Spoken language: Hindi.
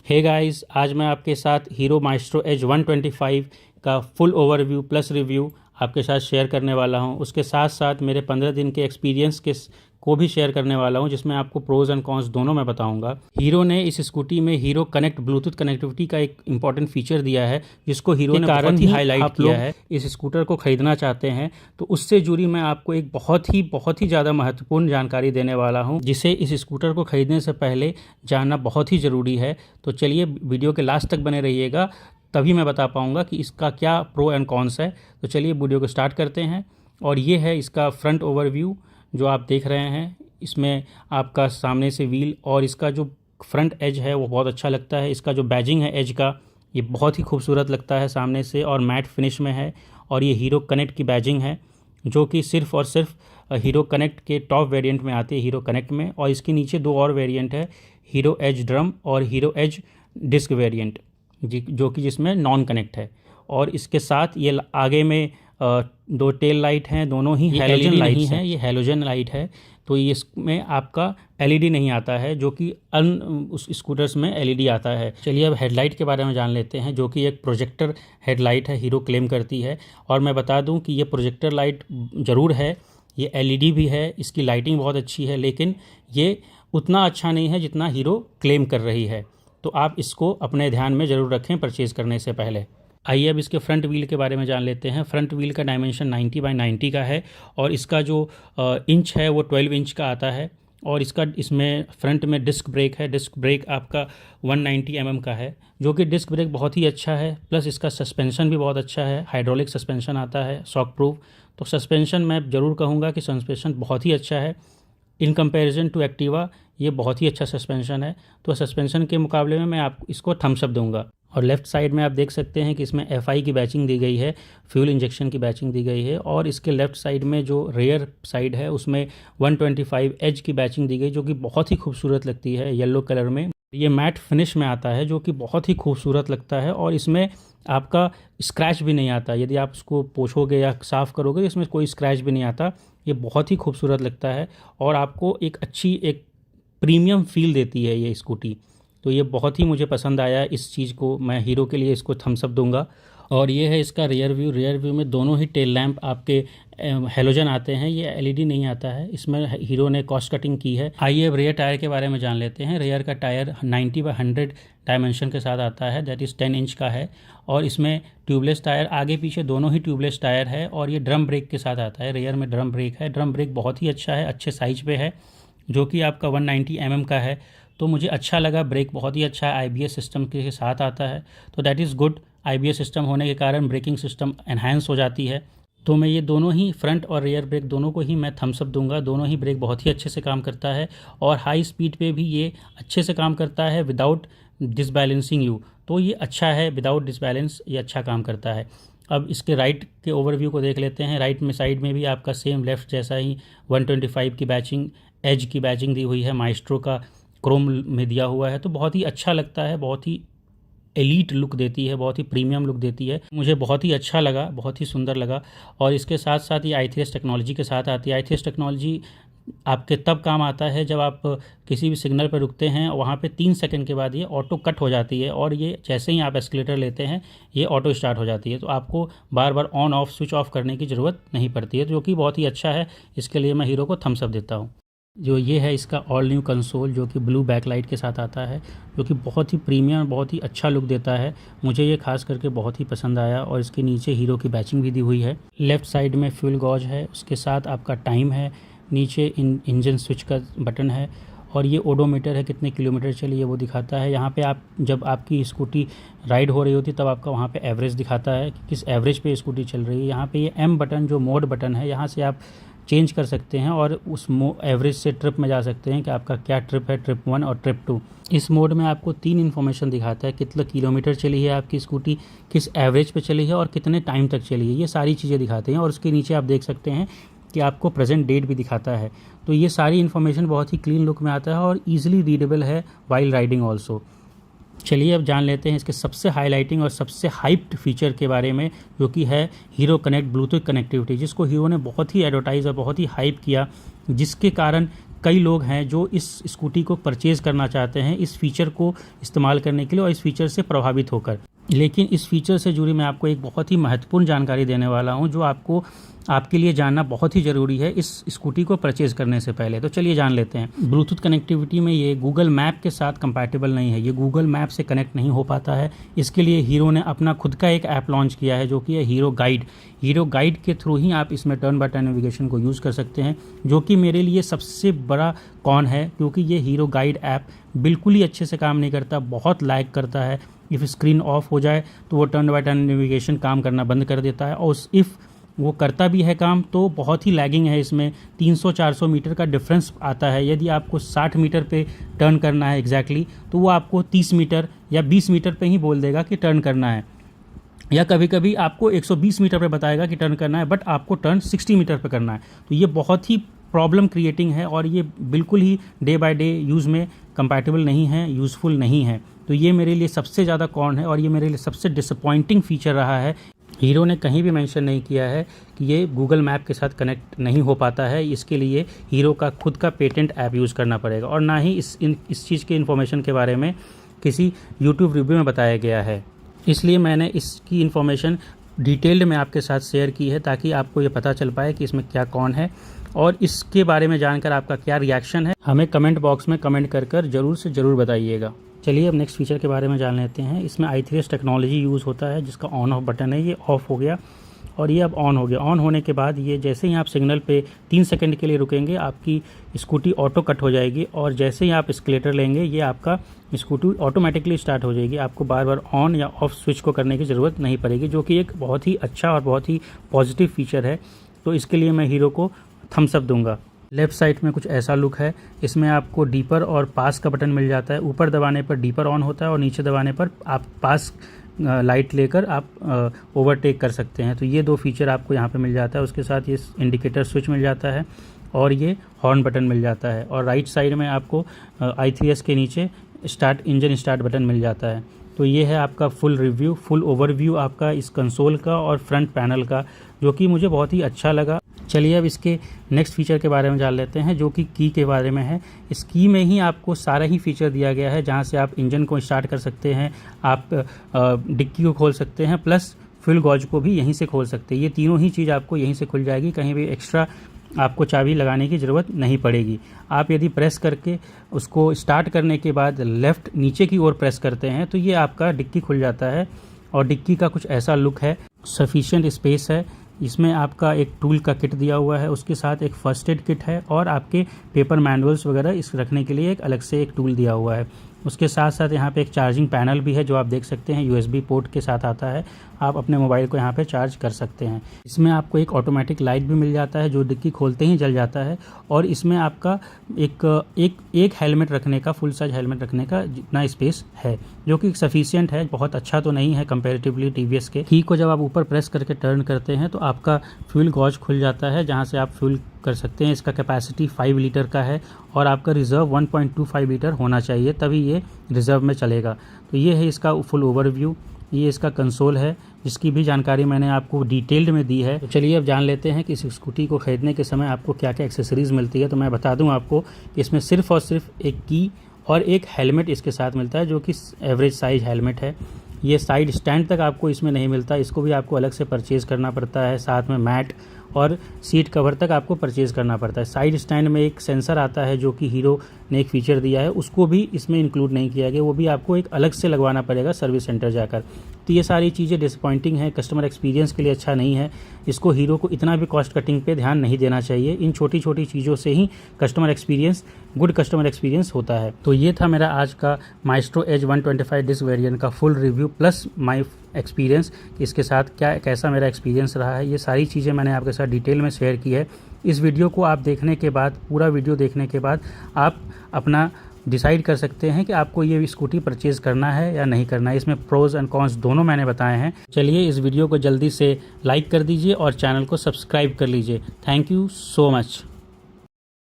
हे गाइस, आज मैं आपके साथ हीरो माइस्ट्रो एज 125 का फुल ओवरव्यू प्लस रिव्यू आपके साथ शेयर करने वाला हूं। उसके साथ साथ मेरे 15 दिन के एक्सपीरियंस को भी शेयर करने वाला हूं, जिसमें आपको प्रोज एंड कॉन्स दोनों मैं बताऊंगा। हीरो ने इस स्कूटी में हीरो कनेक्ट ब्लूटूथ कनेक्टिविटी का एक इंपॉर्टेंट फीचर दिया है, जिसको हीरो ने कारण ही हाईलाइट किया है। इस स्कूटर को खरीदना चाहते हैं तो उससे जुड़ी मैं आपको एक बहुत ही ज़्यादा महत्वपूर्ण जानकारी देने वाला हूं, जिसे इस स्कूटर को खरीदने से पहले जानना बहुत ही ज़रूरी है। तो चलिए वीडियो के लास्ट तक बने रहिएगा, तभी मैं बता पाऊंगा कि इसका क्या प्रो एंड कॉन्स है। तो चलिए वीडियो को स्टार्ट करते हैं। और ये है इसका फ्रंट ओवरव्यू जो आप देख रहे हैं। इसमें आपका सामने से व्हील और इसका जो फ्रंट एज है वो बहुत अच्छा लगता है। इसका जो बैजिंग है एज का, ये बहुत ही खूबसूरत लगता है सामने से और मैट फिनिश में है। और ये हीरो कनेक्ट की बैजिंग है, जो कि सिर्फ और सिर्फ हीरो कनेक्ट के टॉप वेरिएंट में आती है, हीरो कनेक्ट में। और इसके नीचे दो और वेरिएंट है, हीरो एज ड्रम और हीरो एज डिस्क वेरिएंट, जो कि जिसमें नॉन कनेक्ट है। और इसके साथ ये आगे में दो टेल लाइट हैं, दोनों ही हैलोजन लाइट हैं। ये हैलोजन लाइट है, तो इसमें आपका एलईडी नहीं आता है, जो कि उस स्कूटर्स में एलईडी आता है। चलिए अब हेडलाइट के बारे में जान लेते हैं, जो कि एक प्रोजेक्टर हेडलाइट है, हीरो क्लेम करती है। और मैं बता दूं कि ये प्रोजेक्टर लाइट ज़रूर है, ये एलईडी भी है, इसकी लाइटिंग बहुत अच्छी है, लेकिन ये उतना अच्छा नहीं है जितना हीरो क्लेम कर रही है। तो आप इसको अपने ध्यान में ज़रूर रखें परचेज़ करने से पहले। आइए अब इसके फ्रंट व्हील के बारे में जान लेते हैं। फ्रंट व्हील का डायमेंशन 90 बाई 90 का है और इसका जो इंच है वो 12 इंच का आता है। और इसमें फ्रंट में डिस्क ब्रेक है। डिस्क ब्रेक आपका 190 mm का है, जो कि डिस्क ब्रेक बहुत ही अच्छा है। प्लस इसका सस्पेंशन भी बहुत अच्छा है, हाइड्रोलिक सस्पेंशन आता है, शॉक प्रूफ। तो सस्पेंशन मैं ज़रूर कहूँगा कि सस्पेंशन बहुत ही अच्छा है। इन कंपैरिजन टू एक्टिवा ये बहुत ही अच्छा सस्पेंशन है। तो सस्पेंशन के मुकाबले में मैं आपको इसको थम्स अप दूंगा। और लेफ़्ट साइड में आप देख सकते हैं कि इसमें FI की बैचिंग दी गई है, फ्यूल इंजेक्शन की बैचिंग दी गई है। और इसके लेफ़्ट साइड में जो रेयर साइड है उसमें 125 एज की बैचिंग दी गई, जो कि बहुत ही खूबसूरत लगती है येलो कलर में। ये मैट फिनिश में आता है, जो कि बहुत ही खूबसूरत लगता है। और इसमें आपका स्क्रैच भी नहीं आता, यदि आप उसको पोछोगे या साफ़ करोगे तो इसमें कोई स्क्रैच भी नहीं आता। ये बहुत ही खूबसूरत लगता है और आपको एक प्रीमियम फील देती है ये स्कूटी। तो ये बहुत ही मुझे पसंद आया, इस चीज़ को मैं हीरो के लिए इसको थम्स अप दूंगा। और ये है इसका रियर व्यू। रियर व्यू में दोनों ही टेल लैंप आपके हेलोजन आते हैं, ये एलईडी नहीं आता है। इसमें हीरो ने कॉस्ट कटिंग की है। आइए अब रियर टायर के बारे में जान लेते हैं। रियर का टायर 90 बाई 100 डायमेंशन के साथ आता है, दैट इज़ 10 इंच का है। और इसमें ट्यूबलेस टायर, आगे पीछे दोनों ही ट्यूबलेस टायर है। और ये ड्रम ब्रेक के साथ आता है, रियर में ड्रम ब्रेक है। ड्रम ब्रेक बहुत ही अच्छा है, अच्छे साइज पे है, जो कि आपका 190 mm का है। तो मुझे अच्छा लगा, ब्रेक बहुत ही अच्छा है, IBS सिस्टम के साथ आता है, तो that is good. IBS system होने के कारण ब्रेकिंग सिस्टम एनहांस हो जाती है। तो मैं ये दोनों ही फ्रंट और रियर ब्रेक दोनों को ही मैं थम्स अप दूंगा। दोनों ही ब्रेक बहुत ही अच्छे से काम करता है और हाई स्पीड पे भी ये अच्छे से काम करता है विदाउट डिसबैलेंसिंग यू। तो ये अच्छा है, विदाउट डिसबैलेंस ये अच्छा काम करता है। अब इसके राइट के ओवरव्यू को देख लेते हैं। राइट में साइड में भी आपका सेम लेफ़्ट जैसा ही 125 की बैचिंग, एज की बैचिंग दी हुई है, माइस्ट्रो का क्रोम में दिया हुआ है। तो बहुत ही अच्छा लगता है, बहुत ही एलीट लुक देती है, बहुत ही प्रीमियम लुक देती है। मुझे बहुत ही अच्छा लगा, बहुत ही सुंदर लगा। और इसके साथ साथ ये i3s टेक्नोलॉजी के साथ आती है। i3s टेक्नोलॉजी आपके तब काम आता है जब आप किसी भी सिग्नल पर रुकते हैं, वहाँ पे 3 सेकंड के बाद ये ऑटो कट हो जाती है और ये जैसे ही आप एस्केलेटर लेते हैं ये ऑटो स्टार्ट हो जाती है। तो आपको बार बार ऑन ऑफ स्विच ऑफ करने की ज़रूरत नहीं पड़ती है, जो कि बहुत ही अच्छा है। इसके लिए मैं हीरो को थम्स अप देता हूँ। जो ये है इसका ऑल न्यू कंसोल, जो कि ब्लू बैकलाइट के साथ आता है, जो कि बहुत ही प्रीमियम, बहुत ही अच्छा लुक देता है। मुझे ये खास करके बहुत ही पसंद आया। और इसके नीचे हीरो की बैचिंग भी दी हुई है। लेफ़्ट साइड में फ्यूल गॉज है, उसके साथ आपका टाइम है, नीचे इंजन स्विच का बटन है। और ये ओडोमीटर है, कितने किलोमीटर चली है वो दिखाता है। यहाँ पे आप जब आपकी स्कूटी राइड हो रही होती तब आपका वहाँ पे एवरेज दिखाता है कि किस एवरेज पे स्कूटी चल रही है। यहाँ पे ये M बटन, जो मोड बटन है, यहाँ से आप चेंज कर सकते हैं और उस एवरेज से ट्रिप में जा सकते हैं कि आपका क्या ट्रिप है, ट्रिप 1 और ट्रिप 2। इस मोड में आपको 3 इन्फॉर्मेशन दिखाता है, कितना किलोमीटर चली है आपकी स्कूटी, किस एवरेज पे चली है और कितने टाइम तक चली है, ये सारी चीज़ें दिखाते हैं। और उसके नीचे आप देख सकते हैं कि आपको प्रेजेंट डेट भी दिखाता है। तो ये सारी इन्फॉर्मेशन बहुत ही क्लीन लुक में आता है और ईजिली रीडेबल है वाइल राइडिंग ऑल्सो। चलिए अब जान लेते हैं इसके सबसे हाईलाइटिंग और सबसे हाइप्ड फीचर के बारे में, जो कि है हीरो कनेक्ट ब्लूटूथ कनेक्टिविटी, जिसको हीरो ने बहुत ही एडवर्टाइज और बहुत ही हाइप किया, जिसके कारण कई लोग हैं जो इस स्कूटी को परचेज़ करना चाहते हैं इस फीचर को इस्तेमाल करने के लिए और इस फीचर से प्रभावित होकर। लेकिन इस फीचर से जुड़ी मैं आपको एक बहुत ही महत्वपूर्ण जानकारी देने वाला हूं जो आपके लिए जानना बहुत ही ज़रूरी है इस स्कूटी को परचेज़ करने से पहले। तो चलिए जान लेते हैं। ब्लूटूथ कनेक्टिविटी में ये गूगल मैप के साथ कंपैटिबल नहीं है, ये गूगल मैप से कनेक्ट नहीं हो पाता है। इसके लिए हीरो ने अपना खुद का एक ऐप लॉन्च किया है जो कि है हीरो गाइड। हीरो गाइड के थ्रू ही आप इसमें टर्न बाय टर्न नेविगेशन को यूज़ कर सकते हैं, जो कि मेरे लिए सबसे बड़ा कॉन है, क्योंकि ये हीरो गाइड ऐप बिल्कुल ही अच्छे से काम नहीं करता, बहुत लैग करता है। इफ़ स्क्रीन ऑफ हो जाए तो वो टर्न बाय टर्न नेविगेशन काम करना बंद कर देता है, और इफ़ वो करता भी है काम तो बहुत ही लैगिंग है। इसमें 300-400 मीटर का डिफरेंस आता है। यदि आपको 60 मीटर पे टर्न करना है एग्जैक्टली, तो वो आपको 30 मीटर या 20 मीटर पे ही बोल देगा कि टर्न करना है, या कभी कभी आपको 120 मीटर पे बताएगा कि टर्न करना है, बट आपको टर्न 60 मीटर पे करना है। तो ये बहुत ही प्रॉब्लम क्रिएटिंग है और ये बिल्कुल ही डे बाय डे यूज़ में कंपैटिबल नहीं है, यूज़फुल नहीं है। तो ये मेरे लिए सबसे ज़्यादा कॉन है और ये मेरे लिए सबसे डिसअपॉइंटिंग फीचर रहा है। हीरो ने कहीं भी मेंशन नहीं किया है कि ये गूगल मैप के साथ कनेक्ट नहीं हो पाता है। इसके लिए हीरो का खुद का पेटेंट ऐप यूज़ करना पड़ेगा, और ना ही इस चीज़ के इन्फॉर्मेशन के बारे में किसी यूट्यूब रिव्यू में बताया गया है। इसलिए मैंने इसकी इन्फॉर्मेशन डिटेल्ड में आपके साथ शेयर की है, ताकि आपको ये पता चल पाए कि इसमें क्या कौन है और इसके बारे में जानकर आपका क्या रिएक्शन है। हमें कमेंट बॉक्स में कमेंट कर ज़रूर से ज़रूर बताइएगा। चलिए अब नेक्स्ट फीचर के बारे में जान लेते हैं। इसमें i3s टेक्नोलॉजी यूज़ होता है, जिसका ऑन ऑफ बटन है, ये ऑफ़ हो गया और ये अब ऑन हो गया। ऑन होने के बाद ये जैसे ही आप सिग्नल पे 3 सेकंड के लिए रुकेंगे, आपकी स्कूटी ऑटो कट हो जाएगी, और जैसे ही आप एस्केलेटर लेंगे ये आपका स्कूटी ऑटोमेटिकली स्टार्ट हो जाएगी। आपको बार बार ऑन या ऑफ स्विच को करने की ज़रूरत नहीं पड़ेगी, जो कि एक बहुत ही अच्छा और बहुत ही पॉजिटिव फीचर है। तो इसके लिए मैं हीरो को थम्स अप दूंगा। लेफ़्ट साइड में कुछ ऐसा लुक है। इसमें आपको डीपर और पास का बटन मिल जाता है। ऊपर दबाने पर डीपर ऑन होता है और नीचे दबाने पर आप पास लाइट लेकर आप ओवरटेक कर सकते हैं। तो ये 2 फीचर आपको यहाँ पे मिल जाता है। उसके साथ ये इंडिकेटर स्विच मिल जाता है और ये हॉर्न बटन मिल जाता है, और राइट साइड में आपको i3s के नीचे इंजन स्टार्ट बटन मिल जाता है। तो ये है आपका फुल ओवरव्यू आपका इस कंसोल का और फ्रंट पैनल का, जो कि मुझे बहुत ही अच्छा लगा। चलिए अब इसके नेक्स्ट फीचर के बारे में जान लेते हैं, जो कि की के बारे में है। इस की में ही आपको सारा ही फीचर दिया गया है, जहां से आप इंजन को स्टार्ट कर सकते हैं, आप डिक्की को खोल सकते हैं, प्लस फ्यूल गॉज को भी यहीं से खोल सकते हैं। ये तीनों ही चीज़ आपको यहीं से खुल जाएगी, कहीं भी एक्स्ट्रा आपको चाबी लगाने की ज़रूरत नहीं पड़ेगी। आप यदि प्रेस करके उसको स्टार्ट करने के बाद लेफ़्ट नीचे की ओर प्रेस करते हैं तो ये आपका डिक्की खुल जाता है, और डिक्की का कुछ ऐसा लुक है। सफिशिएंट स्पेस है। इसमें आपका एक टूल का किट दिया हुआ है, उसके साथ एक फर्स्ट एड किट है, और आपके पेपर मैनुअल्स वगैरह इस रखने के लिए एक अलग से एक टूल दिया हुआ है। उसके साथ साथ यहाँ पे एक चार्जिंग पैनल भी है, जो आप देख सकते हैं USB पोर्ट के साथ आता है। आप अपने मोबाइल को यहाँ पे चार्ज कर सकते हैं। इसमें आपको एक ऑटोमेटिक लाइट भी मिल जाता है, जो डिक्की खोलते ही जल जाता है, और इसमें आपका एक हेलमेट रखने का, फुल साइज हेलमेट रखने का जितना स्पेस है, जो कि सफिशिएंट है। बहुत अच्छा तो नहीं है कंपेरेटिवली TVS के। की को जब आप ऊपर प्रेस करके टर्न करते हैं तो आपका फ्यूल गॉज खुल जाता है, जहाँ से आप फ्यूल कर सकते हैं। इसका कैपेसिटी 5 लीटर का है, और आपका रिज़र्व 1.25 लीटर होना चाहिए, तभी ये रिज़र्व में चलेगा। तो ये है इसका फुल ओवरव्यू। ये इसका कंसोल है, जिसकी भी जानकारी मैंने आपको डिटेल्ड में दी है। तो चलिए अब जान लेते हैं कि इस स्कूटी को ख़रीदने के समय आपको क्या क्या एक्सेसरीज़ मिलती है। तो मैं बता दूं आपको कि इसमें सिर्फ़ और सिर्फ एक की और एक हेलमेट इसके साथ मिलता है, जो कि एवरेज साइज हेलमेट है। ये साइड स्टैंड तक आपको इसमें नहीं मिलता, इसको भी आपको अलग से परचेज़ करना पड़ता है। साथ में मैट और सीट कवर तक आपको परचेज़ करना पड़ता है। साइड स्टैंड में एक सेंसर आता है, जो कि हीरो ने एक फ़ीचर दिया है, उसको भी इसमें इंक्लूड नहीं किया गया, वो भी आपको एक अलग से लगवाना पड़ेगा सर्विस सेंटर जाकर। तो ये सारी चीज़ें डिसअपॉइंटिंग है, कस्टमर एक्सपीरियंस के लिए अच्छा नहीं है। इसको हीरो को इतना भी कॉस्ट कटिंग पे ध्यान नहीं देना चाहिए। इन छोटी छोटी चीज़ों से ही गुड कस्टमर एक्सपीरियंस होता है। तो ये था मेरा आज का माइस्ट्रो एज 125 डिस्क वेरिएंट का full review plus my experience, इसके साथ कैसा मेरा एक्सपीरियंस रहा है। ये सारी चीज़ें मैंने आपके साथ डिटेल में शेयर की है। इस वीडियो को आप देखने के बाद, पूरा वीडियो देखने के बाद आप अपना डिसाइड कर सकते हैं कि आपको ये स्कूटी परचेज़ करना है या नहीं करना है। इसमें प्रोज एंड कॉन्स दोनों मैंने बताए हैं। चलिए इस वीडियो को जल्दी से लाइक कर दीजिए और चैनल को सब्सक्राइब कर लीजिए। Thank you so much.